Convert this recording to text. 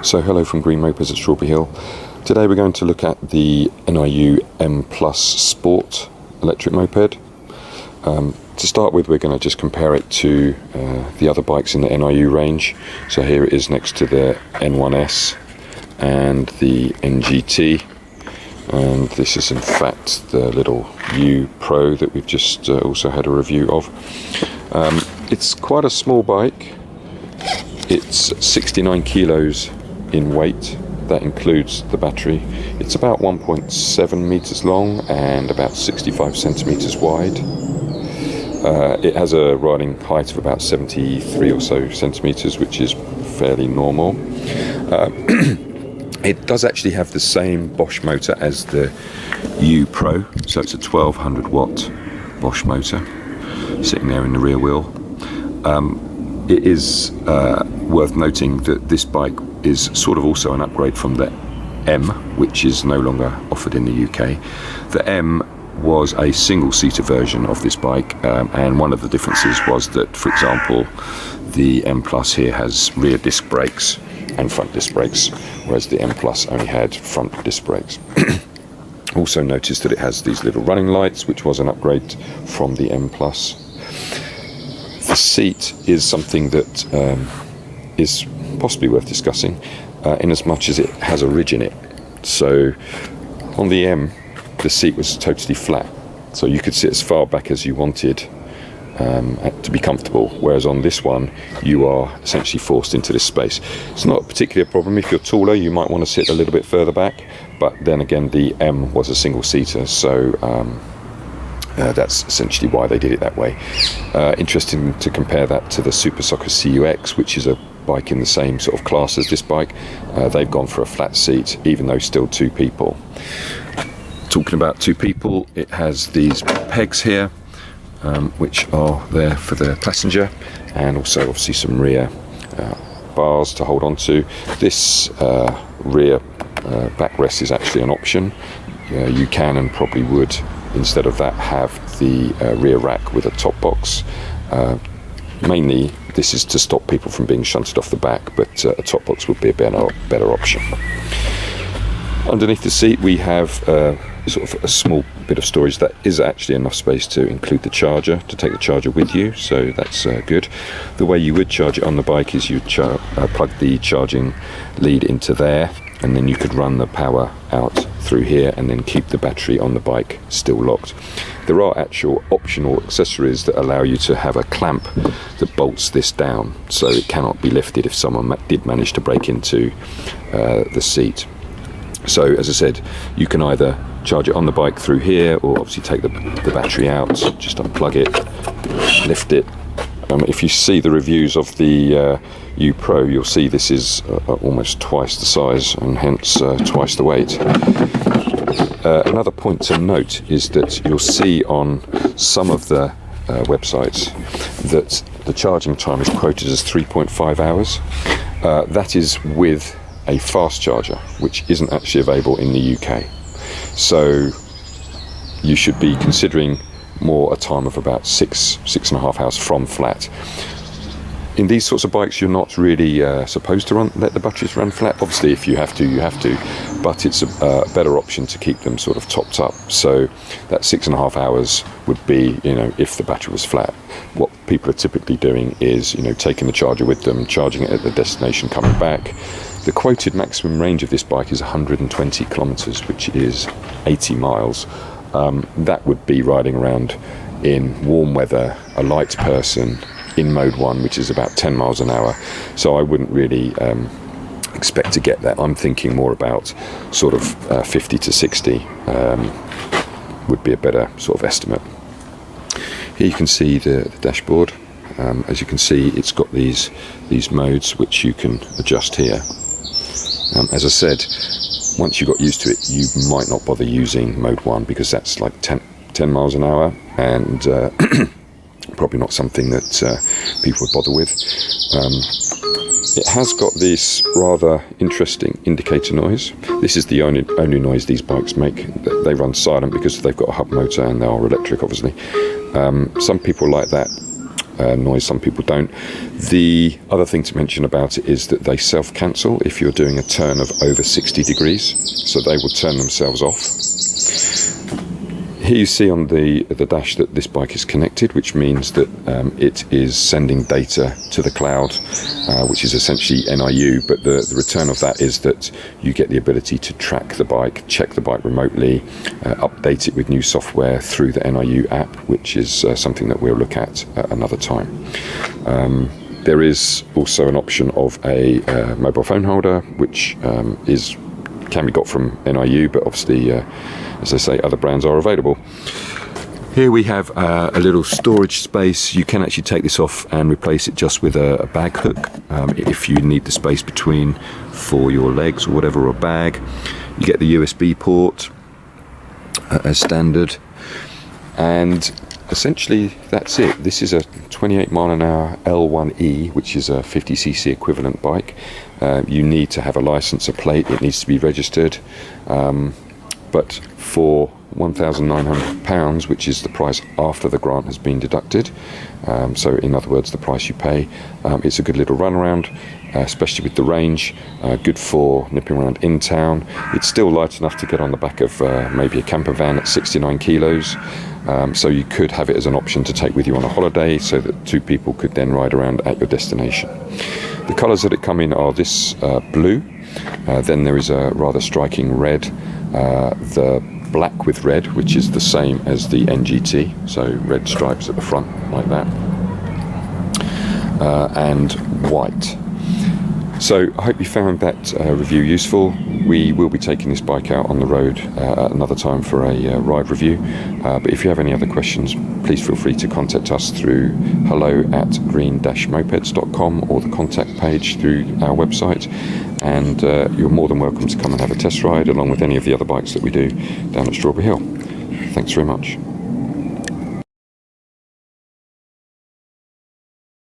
So hello from Green-Mopeds at Strawberry Hill. Today we're going to look at the NIU M Plus Sport electric moped. To start with, we're going to just compare it to the other bikes in the NIU range. So here it is next to the N1S and the NGT, and this is in fact the little U Pro that we've just also had a review of. It's quite a small bike. It's 69 kilos in weight. That includes the battery. It's about 1.7 meters long and about 65 centimeters wide. It has a riding height of about 73 or so centimeters, which is fairly normal. It does actually have the same Bosch motor as the U Pro, so it's a 1200 watt Bosch motor sitting there in the rear wheel. It is worth noting that this bike is sort of also an upgrade from the M, which is no longer offered in the UK. The M was a single-seater version of this bike, and one of the differences was that, for example, the M Plus here has rear disc brakes and front disc brakes, whereas the M Plus only had front disc brakes. Also noticed that it has these little running lights, which was an upgrade from the M Plus. The seat is something that is possibly worth discussing, in as much as it has a ridge in it. So on the M, the seat was totally flat, so you could sit as far back as you wanted to be comfortable, whereas on this one you are essentially forced into this space. It's not particularly a problem. If you're taller, you might want to sit a little bit further back, but then again the M was a single seater, so that's essentially why they did it that way. Interesting to compare that to the Super Soccer CUX, which is a bike in the same sort of class as this bike. They've gone for a flat seat, even though still two people. Talking about two people, it has these pegs here, which are there for the passenger, and also obviously some rear bars to hold on to. This rear backrest is actually an option. You can and probably would, instead of that, have the rear rack with a top box. Mainly this is to stop people from being shunted off the back, but a top box would be a better option. Underneath the seat we have sort of a small bit of storage that is actually enough space to include the charger, to take the charger with you, so that's good. The way you would charge it on the bike is you'd plug the charging lead into there, and then you could run the power out through here and then keep the battery on the bike still locked. There are actual optional accessories that allow you to have a clamp that bolts this down, so it cannot be lifted if someone did manage to break into the seat. So as I said, you can either charge it on the bike through here, or obviously take the battery out, just unplug it, lift it. If you see the reviews of the U Pro, you'll see this is almost twice the size and hence twice the weight. Another point to note is that you'll see on some of the websites that the charging time is quoted as 3.5 hours. That is with a fast charger, which isn't actually available in the UK. So you should be considering more a time of about 6.5 hours from flat. In these sorts of bikes, you're not really supposed to let the batteries run flat. Obviously, if you have to, you have to, but it's a better option to keep them sort of topped up. So that 6.5 hours would be, if the battery was flat. What people are typically doing is, taking the charger with them, charging it at the destination, coming back. The quoted maximum range of this bike is 120 kilometers, which is 80 miles. That would be riding around in warm weather, a light person, in mode 1, which is about 10 miles an hour. So I wouldn't really expect to get that. I'm thinking more about sort of 50 to 60 would be a better sort of estimate. Here you can see the dashboard. As you can see, it's got these modes which you can adjust here. As I said, once you got used to it, you might not bother using mode 1 because that's like 10 miles an hour, and probably not something that people would bother with. It has got this rather interesting indicator noise. This is the only noise these bikes make. They run silent because they've got a hub motor and they are electric, obviously. Some people like that. noise, some people don't. The other thing to mention about it is that they self-cancel if you're doing a turn of over 60 degrees, so they will turn themselves off. Here you see on the dash that this bike is connected, which means that it is sending data to the cloud, which is essentially NIU, but the return of that is that you get the ability to track the bike, check the bike remotely, update it with new software through the NIU app, which is something that we'll look at another time. There is also an option of a mobile phone holder, which can be got from NIU, but obviously, as I say, other brands are available. Here we have a little storage space. You can actually take this off and replace it just with a bag hook if you need the space between for your legs or whatever, or a bag. You get the USB port as standard, and essentially that's it. This is a 28 mile an hour L1E, which is a 50cc equivalent bike. You need to have a license, a plate, it needs to be registered, but for £1,900, which is the price after the grant has been deducted, so in other words the price you pay, it's a good little run around, especially with the range, good for nipping around in town. It's still light enough to get on the back of maybe a camper van at 69 kilos, so you could have it as an option to take with you on a holiday, so that two people could then ride around at your destination. The colours that it come in are this blue, then there is a rather striking red, the black with red, which is the same as the NGT, so red stripes at the front like that, and white. So I hope you found that review useful. We will be taking this bike out on the road at another time for a ride review, but if you have any other questions, please feel free to contact us through hello@green-mopeds.com or the contact page through our website, and you're more than welcome to come and have a test ride along with any of the other bikes that we do down at Strawberry Hill. Thanks very much.